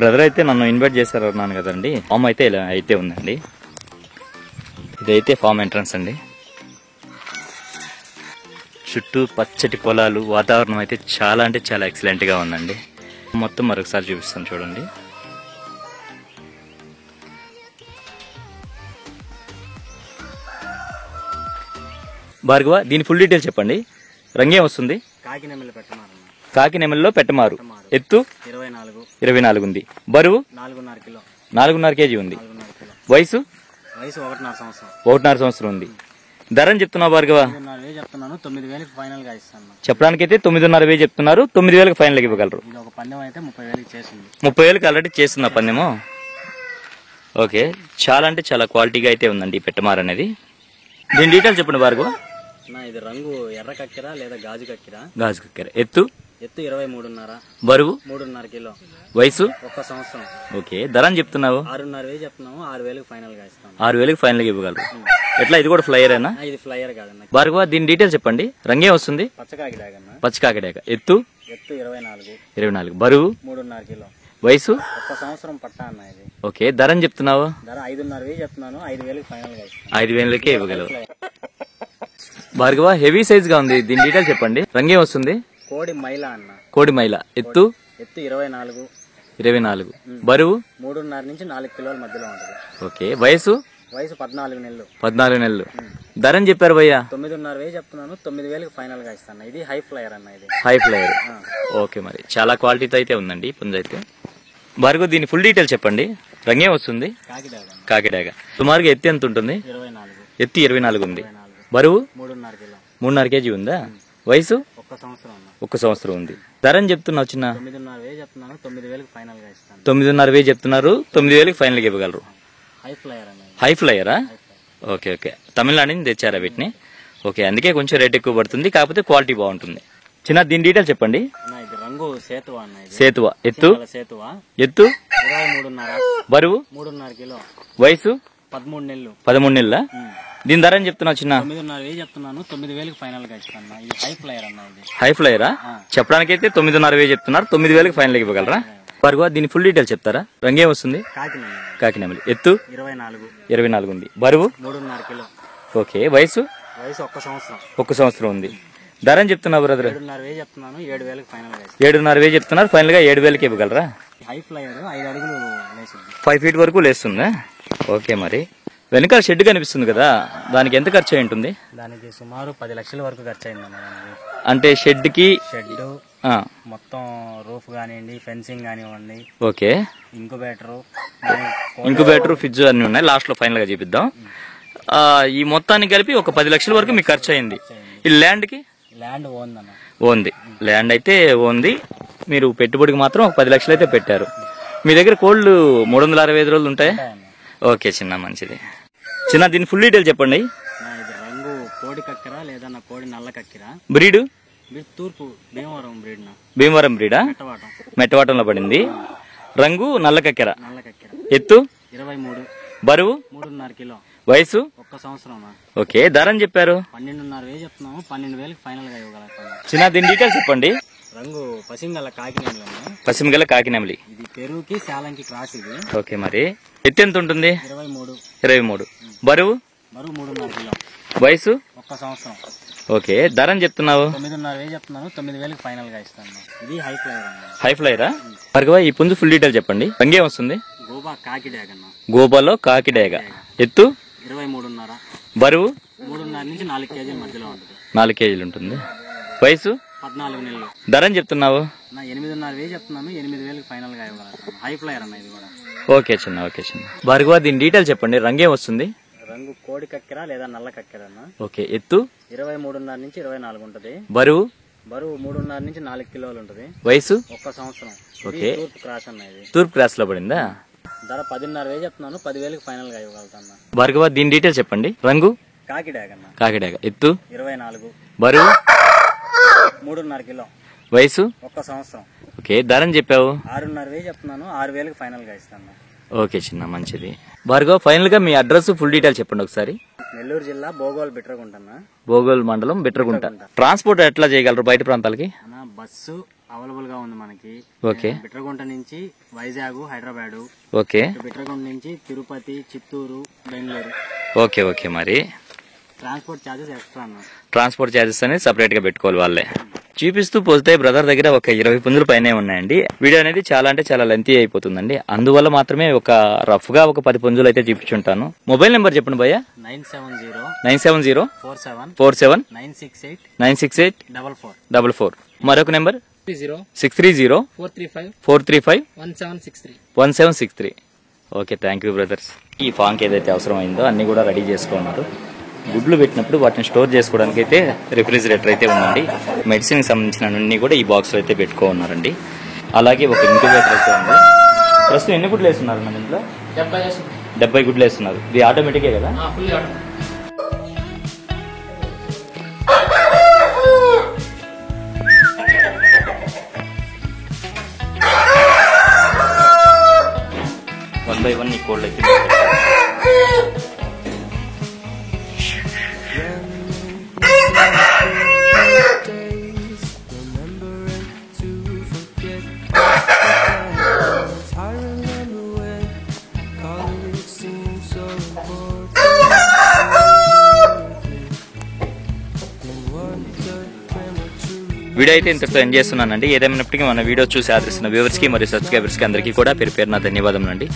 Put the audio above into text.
Brother అయితే నన్ను invite చేశారు అన్నాను కదండి, ఫామ్ అయితే ఇలా అయితే ఉందండి. ఇదైతే ఫామ్ ఎంట్రన్స్ అండి. చుట్టూ పచ్చటి పొలాలు, వాతావరణం అయితే చాలా అంటే చాలా ఎక్సలెంట్ గా ఉందండి. మొత్తం మరొకసారి చూపిస్తాను చూడండి. భార్గవ, దీని ఫుల్ డీటెయిల్ చెప్పండి. రంగేం వస్తుంది? కాకినెమలిలో పెట్టమారు. ఎత్తు 24 ఉంది. బరువు 4.5 కేజీ ఉంది. వయసు 1.5 సంవత్సరం ఉంది. ధరని చెప్తున్నావు భార్గవ? చెప్పడానికైతే 9.5 చెప్తున్నారు. 9,000 ఫైనల్ ఇవ్వగలరు. 30,000 ఆల్రెడీ చేస్తున్నా పందెము. ఓకే, చాలా అంటే చాలా క్వాలిటీగా అయితే ఉందండి పెట్టమారు అనేది. దీని డీటెయిల్ చెప్పండి భార్గవ. ఇది రంగు ఎర్ర కక్కెర లేదా గాజు కక్కెర. గాజు కక్కెర. ఎత్తు 23.5. బరువు 3.5 కిలో. వయసు 1 సంవత్సరం. ఓకే, ధరని చెప్తున్నావు? 6.5 చెప్తున్నాము. 6,000 ఫైనల్ గా ఇస్తాం. 6,000 ఫైనల్ గా ఇవ్వగలరు. ఎట్లా, ఇది కూడా ఫ్లైయరేనా? ఇది ఫ్లైయర్ కాదన్న. భార్గవ, దీని డీటెయిల్ చెప్పండి. రంగే వస్తుంది? పచ్చకాకిడాగన్న. పచ్చకాకిడాక. ఎత్తు 24. బరువు 3.5 కిలో. వయసు 1 సంవత్సరం పట్టా అన్న ఇది. ఓకే, ధరని చెప్తున్నావు? ధర 5.5 చెప్తున్నాను. 5,000 ఫైనల్ గా ఇస్తాం. 5,000కే ఇవ్వగలరు. భార్గవ, హెవీ సైజ్ గా ఉంది. దీని డీటెయిల్ చెప్పండి. రంగే వస్తుంది? కోడి మైల అన్న. కోడి మైల. ఎత్తు 24. బరువు 3.5 నుంచి 4 కిలోల మధ్యలో ఉంటుంది. ఓకే, వయసు 14 నెలలు. 14 నెలలు. ధరని చెప్పారు భయ్యా? 9.5 చెప్తున్నాను. 9,000 ఫైనల్ గా ఇస్తాను. ఇది హై ఫ్లైయర్ అన్న. ఇది హై ఫ్లైయర్. ఓకే, మరి చాలా క్వాలిటీతో అయితే ఉందండి పుంజైతే. భార్గవ, దీని ఫుల్ డీటెయిల్ చెప్పండి. రంగే వస్తుంది? కాకిడాగ. సుమారుగా ఎత్తు ఎంత ఉంటుంది? 24. ఎత్తు 24 ఉంది. బరువు 3.5 కిలో. 3.5 కేజీ ఉందా? వయసు 1 సంవత్సరం. 1 సంవత్సరం ఉంది. ధరని చెప్తున్నావు? చిన్న 9.5 చెప్తున్నాను. 9,000 ఫైనల్ గా ఇస్తాను. 9.5 చెప్తున్నారు. 9,000 ఫైనల్ గా ఇవ్వగలరు. హై ఫ్లైయర్ అన్న. హై ఫ్లైయరా? ఓకే ఓకే, తమిళనాడు నుంచి తెచ్చారా వీటిని? ఓకే, అందుకే కొంచెం రేట్ ఎక్కువ పడుతుంది, కాకపోతే క్వాలిటీ బాగుంటుంది. చిన్న దీని డీటెయిల్ చెప్పండి. ఇది రంగు సేతువా అన్న. సేతువా. ఎత్తు 23.5. బరువు 3.5 కిలో. వయసు 13 నెలలు. 13 నెలల. దీని ధర అని చెప్తున్నావు? చిన్న 9.5 చెప్తున్నాను. 9,000 ఫైనల్ గా ఇస్తాను. ఇది హై ఫ్లైయర్ అన్న. ఇది హై ఫ్లైయరా? చెప్పడానికైతే 9.5 చెప్తున్నారు. 9,000 ఫైనల్ ఇవ్వగలరా? భార్గవ, దీని ఫుల్ డీటెయిల్ చెప్తారా? రంగే వస్తుంది? కాకినెమలి. ఎత్తు 24 ఉంది. బరువు 3.5 కిలో. ఓకే, వయసు 1 సంవత్సరం. 1 సంవత్సరం ఉంది. ధర అని చెప్తున్నావు బ్రదర్? 7.5 చెప్తున్నాను. 7,000 ఫైనల్ గా. 7.5 చెప్తున్నారు. ఫైనల్ గా 7,000కి ఇవ్వగలరా? హై ఫ్లైయర్ 5 అడుగులు లేస్తుంది. 5 ఫీట్ వరకు లేస్తుందా? ఓకే, మరి వెనకాల షెడ్ కనిపిస్తుంది కదా, దానికి ఎంత ఖర్చు అయి ఉంటుంది? దానికి సుమారు 10 లక్షల వరకు ఖర్చు అయిందన్న. అంటే షెడ్ మొత్తం రూఫ్ కానివ్వండి, ఫెన్సింగ్ కానివ్వండి. ఓకే, ఇంకుబేటర్ ఫ్రిడ్జ్ అన్ని ఉన్నాయి. లాస్ట్ లో ఫైనల్ గా చూపిద్దాం. ఈ మొత్తానికి కలిపి ఒక 10 లక్షల వరకు మీకు ఖర్చు అయింది. ఈ ల్యాండ్ కి? ల్యాండ్ ఓందన్న. ఓంది. ల్యాండ్ అయితే ఓంది. మీరు పెట్టుబడికి మాత్రం ఒక 10 లక్షలు అయితే పెట్టారు. మీ దగ్గర కోళ్లు 365 రోజులు ఉంటాయా? ఓకే చిన్న, మంచిది. చిన్న దీని ఫుల్ డీటెయిల్ చెప్పండి. ఇది రంగు కోడి కక్కెర లేదా కోడి నల్ల కక్కెర. బ్రీడ్ తూర్పు భీమవరం బ్రీడ్. భీమవరం బ్రీడా? మెట్టవాటంలో పడింది. రంగు నల్ల కక్కెర. ఎత్తు 23. బరువు 3.5 కిలో. వయసు 1 సంవత్సరం. ఓకే, ధరని చెప్పారు? 12.5 చెప్తున్నాము. 12,000 ఫైనల్ గా ఇవ్వగలుగుతాం. చిన్న దీని డీటెయిల్ చెప్పండి. రంగు పసింగల కాకినెమలి. పశ్చిమగల కాకినెమలి. ఇది పెరుగుకి శాలంకి క్రాస్ ఇది. ఓకే, మరి ఎత్తు ఎంత ఉంటుంది? 23. బరువు 3.5 కిలో. వయసు 1 సంవత్సరం. ఓకే, ధరని చెప్తున్నావు? 9.5 చెప్తున్నాను. 9,000 ఫైనల్ గా ఇస్తాను. ఇది హై ఫ్లైయర్. హై ఫ్లైయరా? భార్గవ, ఈ పుంజు ఫుల్ డీటెయిల్ చెప్పండి. రంగే వస్తుంది? గోబా కాకిడాగ. గోబాలో కాకిడాగ. ఎత్తు 23.5. బరువు 3.5 నుంచి 4 కేజీల మధ్యలో ఉంటుంది. 4 కేజీలు ఉంటుంది. వయసు 14 నెలలు. ధరని చెప్తున్నావు? 8.5 చెప్తున్నాను. 8,000 ఫైనల్ గా ఇవ్వగలుగుతాను. హై ఫ్లైయర్ అన్న ఇది కూడా. ఓకే చిన్న, ఓకే చిన్న. భార్గవ, దీని డీటెయిల్ చెప్పండి. రంగే వస్తుంది? రంగు కోడి కక్కెర లేదా నల్ల కక్కెర అన్న. ఓకే, ఎత్తు 23.5 నుంచి 24 ఉంటుంది. బరువు 3.5 నుంచి 4 కిలోలు ఉంటుంది. వయసు 1 సంవత్సరం. ఓకే, తూర్పు క్రాస్ అన్న. ఇది తూర్పు క్రాస్ లో పడిందా? ధర 10.5 చెప్తున్నాను. 10,000 ఫైనల్ గా ఇవ్వగలుగుతాను. భార్గవ, దీని డీటెయిల్ చెప్పండి. రంగు కాకిడాగ అన్న. కాకిడాగ. ఎత్తు 24. బరువు 3.5 కిలో. వయసు 1 సంవత్సరం. ఓకే, ధరని చెప్పావు? 6.5 చెప్తున్నాను. 6,000 ఫైనల్ గా ఇస్తాను. ఓకే చిన్న, మంచిది. భార్గవ, ఫైనల్ గా మీ అడ్రస్ ఫుల్ డీటెయిల్ చెప్పండి ఒకసారి. నెల్లూరు జిల్లా బోగోల్ బిట్రగుంట అన్న. భోగోల్ మండలం బిట్రగుంట. ట్రాన్స్పోర్ట్ ఎట్లా చేయగలరు బయట ప్రాంతాలకి? అన్న బస్సు అవైలబుల్ గా ఉంది మనకి. ఓకే. బిట్రగుంట నుంచి వైజాగ్, హైదరాబాద్, ఓకే. బిట్రగుంట నుంచి తిరుపతి, చిత్తూరు, బెంగళూరు. Okay okay. మరి ట్రాన్స్పోర్ట్ ఛార్జెస్ ఎక్స్ట్రా అన్న. ట్రాన్స్పోర్ట్ ఛార్జెస్ అనేది సపరేట్ గా పెట్టుకోవాలి వాళ్ళే. చూపిస్తూ పోతే బ్రదర్ దగ్గర ఒక 20 పుంజుల పైనే ఉన్నాయండి. వీడియో అనేది చాలా అంటే చాలా లెంతీ అయిపోతుందండి. అందువల్ల మాత్రమే ఒక రఫ్ గా ఒక 10 పుంజులు అయితే చూపించుంటాను. మొబైల్ నెంబర్ చెప్పండి భయ్య. 970 47 968 968 44. 44. మరొక number 630 435 1763. 1763. Okay, thank you brothers. ఈ ఫామ్కి ఏదైతే అవసరమైందో అన్ని కూడా రెడీ చేసుకున్నారు. గుడ్లు పెట్టినప్పుడు వాటిని స్టోర్ చేసుకోవడానికి అయితే రిఫ్రిజిరేటర్ అయితే ఉందండి. మెడిసిన్కి సంబంధించిన అన్ని కూడా ఈ బాక్స్లో అయితే పెట్టుకోన్నారండి. అలాగే ఒక ఇంక్యుబేటర్ అయితే ఉంది. ప్రస్తుతం ఎన్ని గుడ్లు వేస్తున్నారు మన ఇంట్లో? 70 గుడ్లు వేస్తున్నారు. ఇది ఆటోమేటికే కదా? వన్ బై వన్ ఈ కోల్డ్ అయితే వీడియో అయితే ఇంతటితో ఎండ్ చేస్తున్నానండి. ఏదేమైనప్పటికీ మన వీడియో చూసి ఆదరిస్తున్న వ్యూవర్స్ కి మరియు సబ్స్క్రైబర్స్ కి అందరికీ కూడా పేరు పేరున ధన్యవాదములండి.